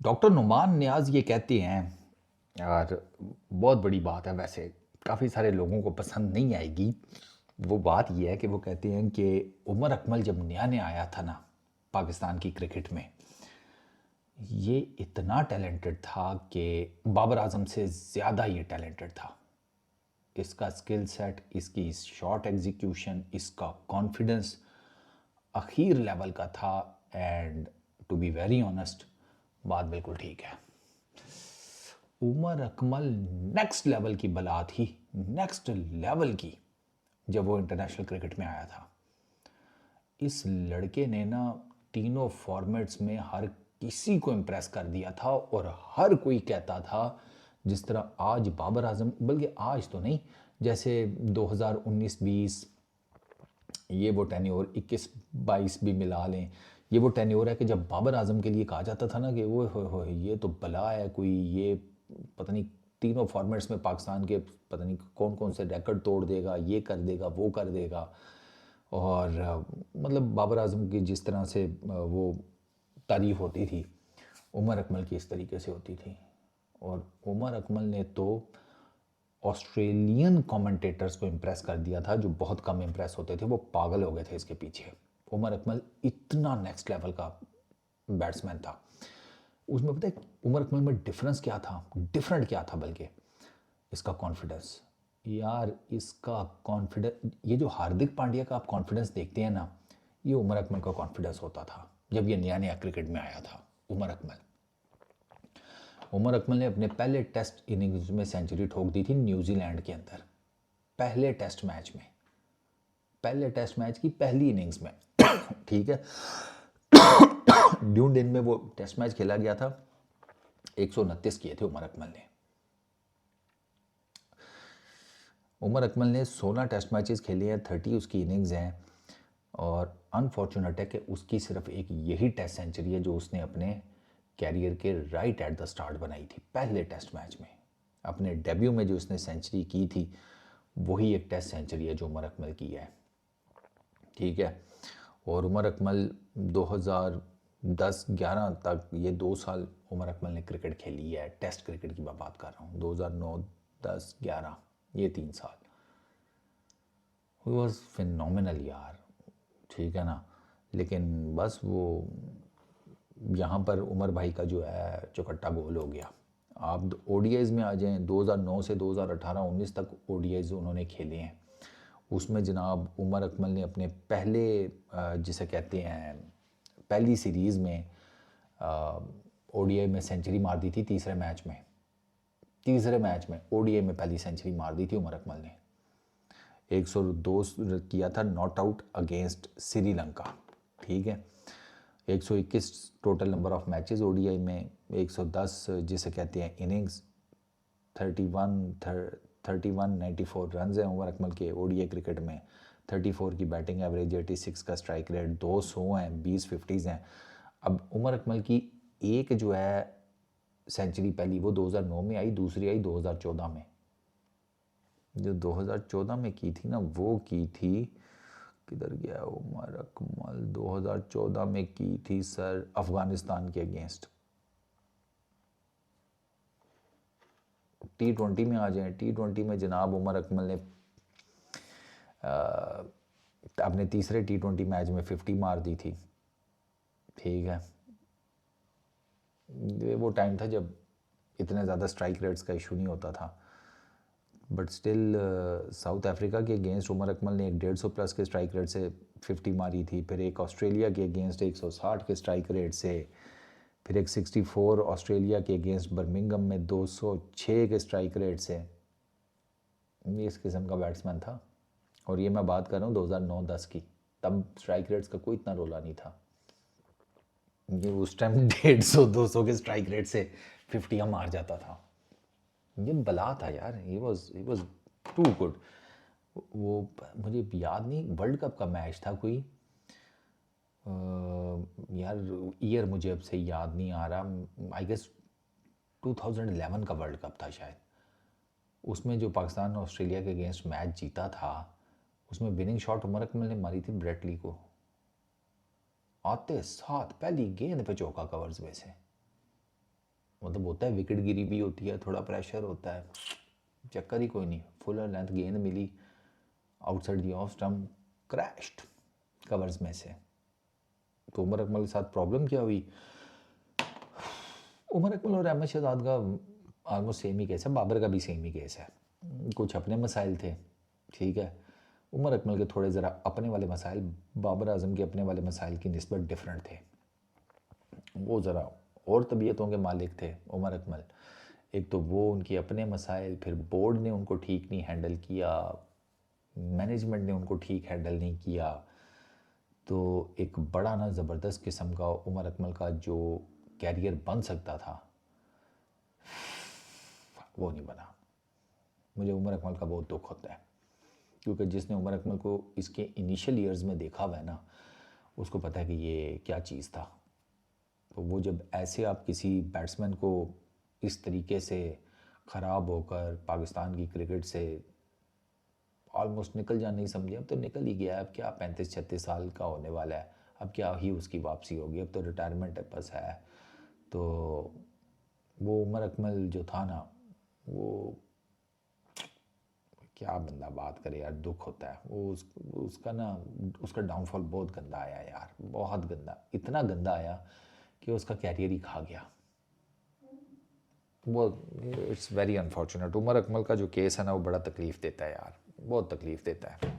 Doctor Numan नियाज़ ये कहते हैं, और बहुत बड़ी बात है, वैसे काफ़ी सारे लोगों को पसंद नहीं आएगी। वो बात ये है कि वो कहते हैं कि उमर अकमल जब नया नया आया था ना पाकिस्तान की क्रिकेट में, ये इतना टैलेंटेड था कि बाबर आजम से ज़्यादा ये टैलेंटेड था। इसका स्किल सेट, इसकी शॉट एग्जीक्यूशन, इसका कॉन्फिडेंस आखिर लेवल का था। And to be very honest, बात बिल्कुल ठीक है। उमर अकमल नेक्स्ट लेवल की बला थी, नेक्स्ट लेवल की, जब वो इंटरनेशनल क्रिकेट में आया था। इस लड़के ने ना तीनों फॉर्मेट्स में हर किसी को इम्प्रेस कर दिया था, और हर कोई कहता था जिस तरह आज बाबर आजम, बल्कि आज तो नहीं, जैसे 2019-20 ये वो टेन्योर, 21-22 भी मिला लें, ये वो टेन्योर है कि जब बाबर आजम के लिए कहा जाता था ना कि वो हो ये तो बला है कोई, ये पता नहीं तीनों फॉर्मेट्स में पाकिस्तान के पता नहीं कौन कौन से रिकॉर्ड तोड़ देगा, ये कर देगा, वो कर देगा। और मतलब बाबर आजम की जिस तरह से वो तारीफ होती थी, उमर अकमल की इस तरीके से होती थी। और उमर अकमल ने तो ऑस्ट्रेलियन कमेंटेटर्स को इम्प्रेस कर दिया था, जो बहुत कम इम्प्रेस होते थे, वो पागल हो गए थे इसके पीछे। उमर अकमल इतना नेक्स्ट लेवल का बैट्समैन था। उसमें पता है उमर अकमल में डिफरेंस क्या था, डिफरेंट क्या था, बल्कि इसका कॉन्फिडेंस। यार इसका कॉन्फिडेंस, ये जो हार्दिक पांड्या का आप कॉन्फिडेंस देखते हैं ना, ये उमर अकमल का कॉन्फिडेंस होता था जब ये नया नया क्रिकेट में आया था। उमर अकमल ने अपने पहले टेस्ट इनिंग्स में सेंचुरी ठोक दी थी न्यूजीलैंड के अंदर, पहले टेस्ट मैच में, पहले टेस्ट मैच की पहली इनिंग्स में। ठीक है, ड्यून में वो टेस्ट मैच खेला गया था, 129 किए थे उमर अकमल ने। उमर अकमल ने 16 टेस्ट मैचेस खेले हैं, 30 उसकी इनिंग्स हैं। और अनफॉर्चुनेट है कि उसकी सिर्फ एक यही टेस्ट सेंचुरी है जो उसने अपने कैरियर के राइट एट द स्टार्ट बनाई थी, पहले टेस्ट मैच में। अपने डेब्यू में जो उसने सेंचुरी की थी, वही एक टेस्ट सेंचुरी है जो उमर अकमल की है। ठीक है, और उमर अकमल 2010-11 तक, ये 2 साल उमर अकमल ने क्रिकेट खेली है, टेस्ट क्रिकेट की मैं बात कर रहा हूँ, 2009-10-11, ये 3 साल वॉज फिनोमिनल यार। ठीक है ना, लेकिन बस वो यहाँ पर उमर भाई का जो है चौकट्टा गोल हो गया। आप ओडीआईज़ में आ जाएं, 2009 से 2018-19 तक ओडीआईज़ उन्होंने खेले हैं। उसमें जनाब उमर अकमल ने अपने पहले जिसे कहते हैं पहली सीरीज़ में ओडीआई में सेंचुरी मार दी थी, तीसरे मैच में ओडीआई में पहली सेंचुरी मार दी थी उमर अकमल ने। 102 किया था नॉट आउट अगेंस्ट श्रीलंका। ठीक है, 121 total number of matches ODI में, 110 जिसे कहते हैं इनिंग्स, 94 रन हैं उमर अकमल के ओडीआई क्रिकेट में, 34 की बैटिंग एवरेज, 86 का स्ट्राइक रेट, 200 हैं, 20 50s हैं। अब उमर अकमल की एक जो है सेंचुरी पहली वो 2009 में आई, दूसरी आई 2014 में। जो 2014 में की थी ना, वो की थी, किधर गया उमर अकमल, 2014 में की थी सर अफगानिस्तान के अगेंस्ट। T20 में आ जाएं, T20 में जनाब उमर अकमल ने अपने तीसरे T20 मैच में 50 मार दी थी। ठीक है, ये वो टाइम था जब इतने ज़्यादा स्ट्राइक रेट्स का इशू नहीं होता था, बट स्टिल साउथ अफ्रीका के अगेंस्ट उमर अकमल ने एक 150 प्लस के स्ट्राइक रेट से 50 मारी थी, फिर एक ऑस्ट्रेलिया के अगेंस्ट 160 के स्ट्राइक रेट से, फिर एक 64 ऑस्ट्रेलिया के अगेंस्ट बर्मिंगम में 206 के स्ट्राइक रेट से। ये इस किस्म का बैट्समैन था, और ये मैं बात कर रहा हूँ 2009-10 की। तब स्ट्राइक रेट्स का कोई इतना रोला नहीं था, ये उस टाइम 150-200 के स्ट्राइक रेट से 50 मार जाता था। ये बला था यार, ही वॉज टू गुड। वो मुझे याद नहीं, वर्ल्ड कप का मैच था कोई, यार ईयर मुझे अब से याद नहीं आ रहा, आई गेस 2011 का वर्ल्ड कप था शायद। उसमें जो पाकिस्तान ने ऑस्ट्रेलिया के अगेंस्ट मैच जीता था, उसमें विनिंग शॉट उमर अकमल ने मारी थी ब्रेटली को, आते साथ पहली गेंद पे चौका कवर्स में से। मतलब होता है विकेट गिरी भी होती है, थोड़ा प्रेशर होता है, चक्कर ही कोई नहीं, फुल लेंथ गेंद मिली outside the off stump, crashed covers में से। तो उमर अकमल के साथ प्रॉब्लम क्या हुई, उमर अकमल और अहमद शहजाद का आलमोस्ट सेम ही केस है, बाबर का भी सेम ही केस है। कुछ अपने मसाइल थे, ठीक है, उमर अकमल के थोड़े ज़रा अपने वाले मसाइल बाबर आजम के अपने वाले मसाइल की निस्बत डिफरेंट थे। वो ज़रा और तबीयतों के मालिक थे उमर अकमल। एक तो वो उनके अपने मसाइल, फिर बोर्ड ने उनको ठीक नहीं हैंडल किया, मैनेजमेंट ने उनको ठीक हैंडल नहीं किया। तो एक बड़ा ना ज़बरदस्त किस्म का उमर अकमल का जो कैरियर बन सकता था वो नहीं बना। मुझे उमर अकमल का बहुत दुख होता है, क्योंकि जिसने उमर अकमल को इसके इनिशियल ईयर्स में देखा हुआ है ना, उसको पता है कि ये क्या चीज़ था। तो वो जब ऐसे आप किसी बैट्समैन को इस तरीके से ख़राब होकर पाकिस्तान की क्रिकेट से ऑलमोस्ट निकल जाना ही समझे, अब तो निकल ही गया है, अब क्या 35-36 साल का होने वाला है, अब क्या ही उसकी वापसी होगी, अब तो रिटायरमेंट बस है। तो वो उमर अकमल जो था ना, वो क्या बंदा बात करे यार, दुख होता है। वो उसका ना, उसका डाउनफॉल बहुत गंदा आया यार, बहुत गंदा, इतना गंदा आया कि उसका कैरियर ही खा गया। वो it's very unfortunate. Umar Akmal का जो केस है ना, वो बड़ा तकलीफ़ देता है यार, बहुत तकलीफ़ देता है।